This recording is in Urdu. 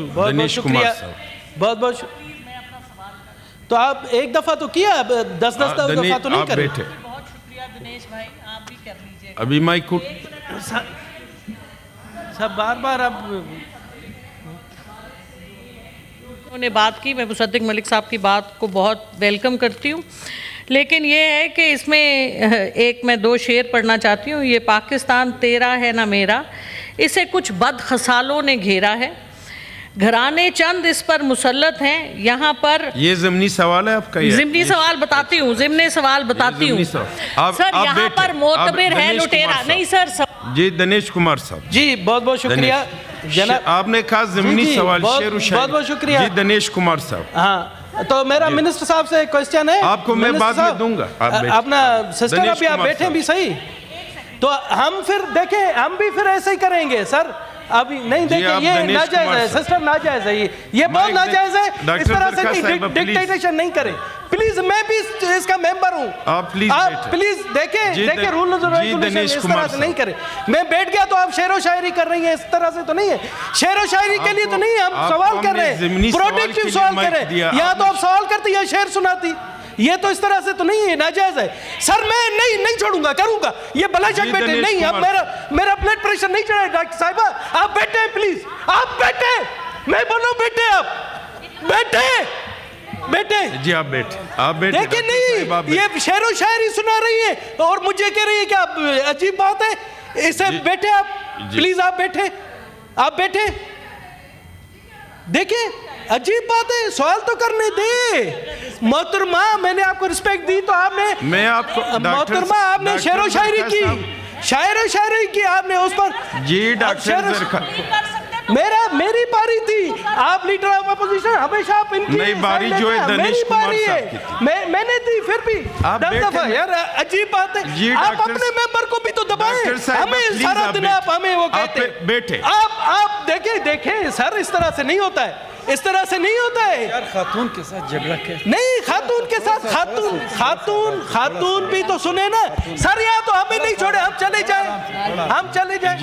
بہت بہت شکریہ، بہت بہت تو آپ ایک دفعہ تو کیا، 10 دفعہ تو نہیں کریں۔ بہت شکریہ دنیش بھائی، آپ بھی کر لیجئے۔ ابھی مائک کو سب بار بار اب انہوں نے بات کی، میں مصدق ملک صاحب کی بات کو بہت ویلکم کرتی ہوں، لیکن یہ ہے کہ اس میں ایک میں 2 شعر پڑھنا چاہتی ہوں۔ یہ پاکستان تیرا ہے نہ میرا، اسے کچھ بد خصالوں نے گھیرا ہے، گھرانے چند اس پر مسلط ہیں، یہاں پر یہ ضمنی سوال ہے آپ کا؟ ضمنی سوال بتاتی ہوں، ضمنی سوال بتاتی ہوں سر۔ یہاں پر معتبر ہے لٹیرا نہیں سر۔ جی دنیش کمار صاحب جی بہت بہت شکریہ جناب، آپ نے کہا ضمنی سوال شعر و شاعری۔ بہت بہت شکریہ جی دنیش کمار صاحب، ہاں تو میرا منسٹر صاحب سے ایک کوئسچن ہے، آپ کو میں بعد میں دوں گا، اپنا سسٹر ابھی آپ بیٹھیں بھی صحیح، تو ہم پھر دیکھیں ہم بھی پھر ایسے ہی کریں گے سر۔ ابھی نہیں دیکھیں یہ ناجائز ہے سسٹر، ناجائز ہے یہ بہت ناجائز ہے، اس طرح سے ڈکٹیٹرشپ نہیں کریں پلیز۔ میں بھی اس کا ممبر ہوں، آپ پلیز دیکھیں رول ریگولیشن اس طرح سے نہیں کریں۔ میں بیٹھ گیا تو آپ شعر و شاعری کر رہی ہیں، اس طرح سے تو نہیں ہے، شعر و شاعری کے لیے تو نہیں ہے، ہم سوال کر رہے ہیں، پروڈکٹیو سوال کر رہے ہیں، یا تو آپ سوال کرتی یا شعر سناتی، یہ تو اس طرح سے تو نہیں ہے، ناجائز ہے سر۔ میں نہیں چھوڑوں گا، کروں گا یہ بلا شک بیٹھے نہیں، اب میرا بلڈ پریشر نہیں چڑھا ہے ڈاکٹر صاحبہ، آپ بیٹھیں پلیز، آپ بیٹھیں، میں بولوں بیٹھیں، آپ بیٹھیں جی آپ بیٹھیں دیکھیں نہیں یہ شعر و شاعری سنا رہی ہے اور مجھے کہہ رہی ہے کہ آپ عجیب بات ہے، اسے بیٹھیں آپ پلیز، آپ بیٹھیں دیکھیں عجیب بات ہے، سوال تو کرنے دے محترمہ، میں نے آپ کو رسپیکٹ دی تو آپ نے محترمہ آپ نے شعر و شاعری کی، آپ نے اس پر جی ڈاکٹر زرخا میری باری تھی، آپ لیڈر آف اپوزیشن ہمیشہ آپ ان کی نہیں باری جو ہے دنیش کمار صاحب کی تھی، میں نے دی پھر بھی 10 دفعہ، یار عجیب بات ہے، آپ اپنے ممبر کو بھی تو دبائیں، ہمیں سارا دن آپ ہمیں وہ کہتے ہیں، بیٹھے آپ دیکھیں سر، اس طرح سے نہیں ہوتا ہے، اس طرح سے نہیں ہوتا ہے یار، خاتون کے ساتھ جھگڑا کیسے؟ نہیں، خاتون کے ساتھ خاتون بھی تو سنے نا سر، یا تو ہمیں نہیں چھوڑے، ہم چلے جائیں